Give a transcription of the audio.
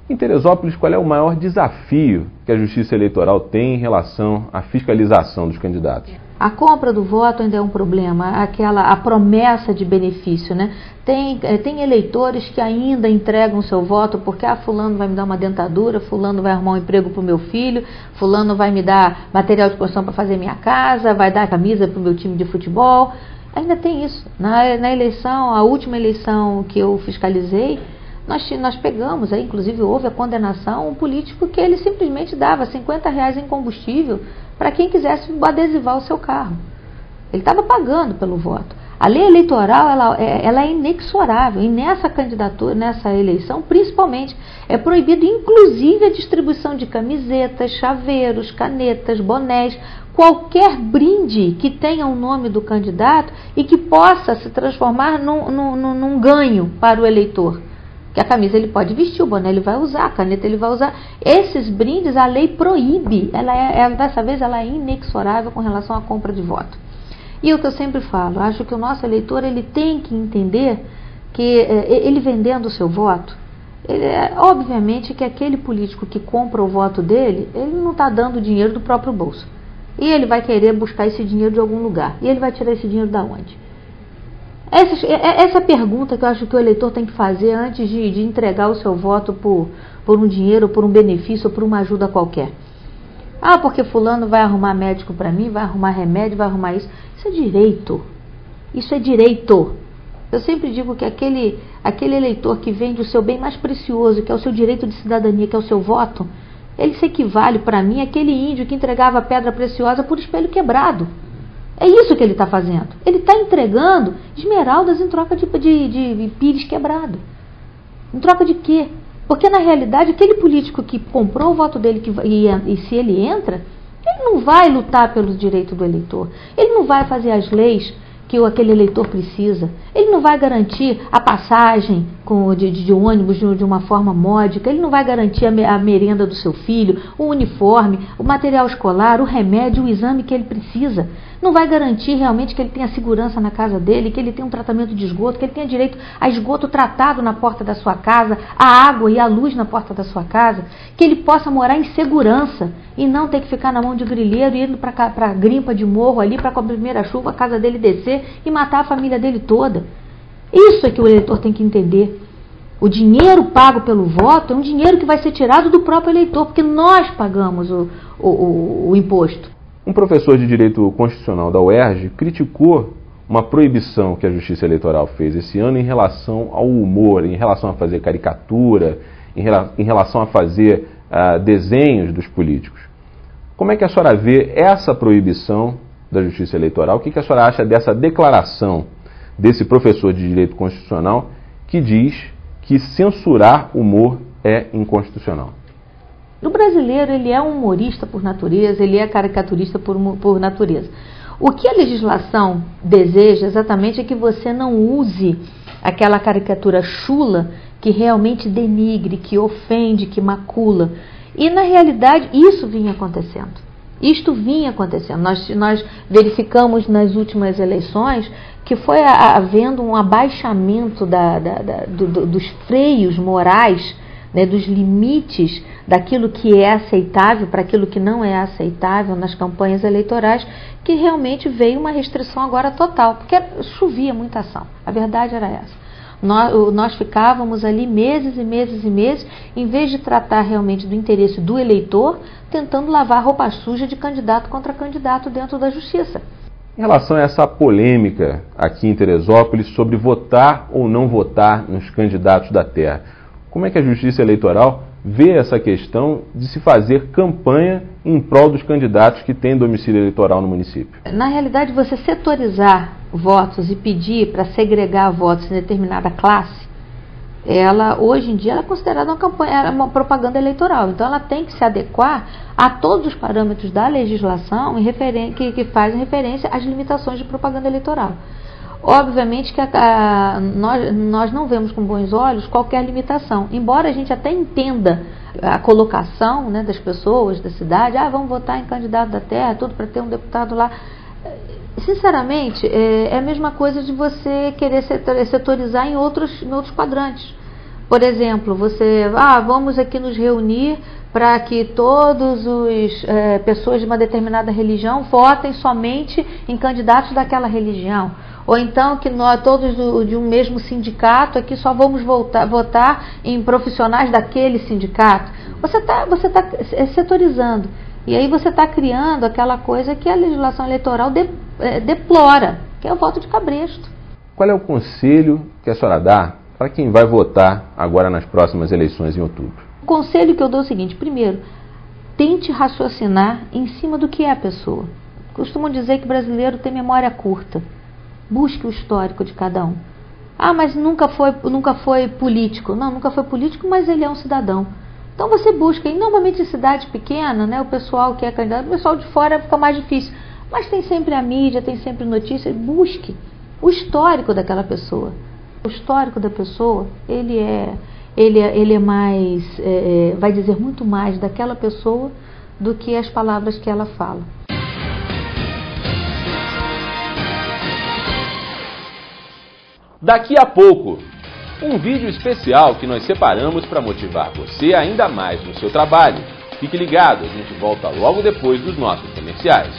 Em Teresópolis, qual é o maior desafio que a Justiça Eleitoral tem em relação à fiscalização dos candidatos? A compra do voto ainda é um problema, a promessa de benefício, né? Tem eleitores que ainda entregam seu voto porque fulano vai me dar uma dentadura, fulano vai arrumar um emprego para o meu filho, fulano vai me dar material de construção para fazer minha casa, vai dar camisa para o meu time de futebol. Ainda tem isso. Na eleição, a última eleição que eu fiscalizei, nós pegamos, inclusive houve a condenação, um político que ele simplesmente dava R$50 em combustível para quem quisesse adesivar o seu carro. Ele estava pagando pelo voto. A lei eleitoral ela é inexorável e nessa candidatura, nessa eleição, principalmente, é proibido inclusive a distribuição de camisetas, chaveiros, canetas, bonés, qualquer brinde que tenha o nome do candidato e que possa se transformar num ganho para o eleitor. Que a camisa ele pode vestir, o boné ele vai usar, a caneta ele vai usar. Esses brindes a lei proíbe, dessa vez ela é inexorável com relação à compra de voto. E o que eu sempre falo, acho que o nosso eleitor ele tem que entender que ele vendendo o seu voto, obviamente que aquele político que compra o voto dele, ele não está dando dinheiro do próprio bolso. E ele vai querer buscar esse dinheiro de algum lugar. E ele vai tirar esse dinheiro da onde? Essa pergunta que eu acho que o eleitor tem que fazer antes de entregar o seu voto por um dinheiro, por um benefício ou por uma ajuda qualquer. Porque fulano vai arrumar médico para mim, vai arrumar remédio, vai arrumar isso. Isso é direito. Isso é direito. Eu sempre digo que aquele eleitor que vende o seu bem mais precioso, que é o seu direito de cidadania, que é o seu voto, ele se equivale para mim àquele índio que entregava pedra preciosa por espelho quebrado. É isso que ele está fazendo. Ele está entregando esmeraldas em troca de pires quebrado. Em troca de quê? Porque na realidade aquele político que comprou o voto dele e se ele entra, ele não vai lutar pelos direitos do eleitor. Ele não vai fazer as leis que aquele eleitor precisa. Ele não vai garantir a passagem de ônibus de uma forma módica. Ele não vai garantir a merenda do seu filho, o uniforme, o material escolar, o remédio, o exame que ele precisa. Não vai garantir realmente que ele tenha segurança na casa dele, que ele tenha um tratamento de esgoto, que ele tenha direito a esgoto tratado na porta da sua casa, a água e a luz na porta da sua casa, que ele possa morar em segurança e não ter que ficar na mão de grilheiro e indo para a grimpa de morro ali para com a primeira chuva a casa dele descer e matar a família dele toda. Isso é que o eleitor tem que entender. O dinheiro pago pelo voto é um dinheiro que vai ser tirado do próprio eleitor, porque nós pagamos o imposto. Um professor de Direito Constitucional da UERJ criticou uma proibição que a Justiça Eleitoral fez esse ano em relação ao humor, em relação a fazer caricatura, em relação a fazer desenhos dos políticos. Como é que a senhora vê essa proibição da Justiça Eleitoral? O que a senhora acha dessa declaração desse professor de Direito Constitucional que diz que censurar humor é inconstitucional? O brasileiro ele é um humorista por natureza, ele é caricaturista por natureza. O que a legislação deseja exatamente é que você não use aquela caricatura chula que realmente denigre, que ofende, que macula. E na realidade isso vinha acontecendo. Isto vinha acontecendo. Nós verificamos nas últimas eleições que foi havendo um abaixamento dos freios morais, né, dos limites daquilo que é aceitável para aquilo que não é aceitável nas campanhas eleitorais, que realmente veio uma restrição agora total, porque chovia muita ação. A verdade era essa. Nós ficávamos ali meses e meses e meses, em vez de tratar realmente do interesse do eleitor, tentando lavar roupa suja de candidato contra candidato dentro da justiça. Em relação a essa polêmica aqui em Teresópolis sobre votar ou não votar nos candidatos da terra, como é que a Justiça Eleitoral vê essa questão de se fazer campanha em prol dos candidatos que têm domicílio eleitoral no município? Na realidade, você setorizar votos e pedir para segregar votos em determinada classe, hoje em dia ela é considerada uma propaganda eleitoral. Então ela tem que se adequar a todos os parâmetros da legislação que fazem referência às limitações de propaganda eleitoral. Obviamente que nós não vemos com bons olhos qualquer limitação, embora a gente até entenda a colocação, né, das pessoas da cidade, vamos votar em candidato da terra, tudo para ter um deputado lá. Sinceramente, é a mesma coisa de você querer setorizar em outros quadrantes. Por exemplo, vamos aqui nos reunir para que todas as pessoas de uma determinada religião votem somente em candidatos daquela religião. Ou então que nós todos de um mesmo sindicato aqui só vamos votar em profissionais daquele sindicato. Você tá setorizando. E aí você está criando aquela coisa que a legislação eleitoral deplora, que é o voto de cabresto. Qual é o conselho que a senhora dá para quem vai votar agora nas próximas eleições em outubro? O conselho que eu dou é o seguinte: primeiro, tente raciocinar em cima do que é a pessoa. Costumam dizer que o brasileiro tem memória curta. Busque o histórico de cada um. Mas nunca foi político. Não, nunca foi político, mas ele é um cidadão. Então você busca, e normalmente em cidade pequena, né, o pessoal que é candidato, o pessoal de fora fica mais difícil. Mas tem sempre a mídia, tem sempre notícia. Busque o histórico daquela pessoa. O histórico da pessoa, ele é mais, vai dizer muito mais daquela pessoa do que as palavras que ela fala. Daqui a pouco, um vídeo especial que nós separamos para motivar você ainda mais no seu trabalho. Fique ligado, a gente volta logo depois dos nossos comerciais.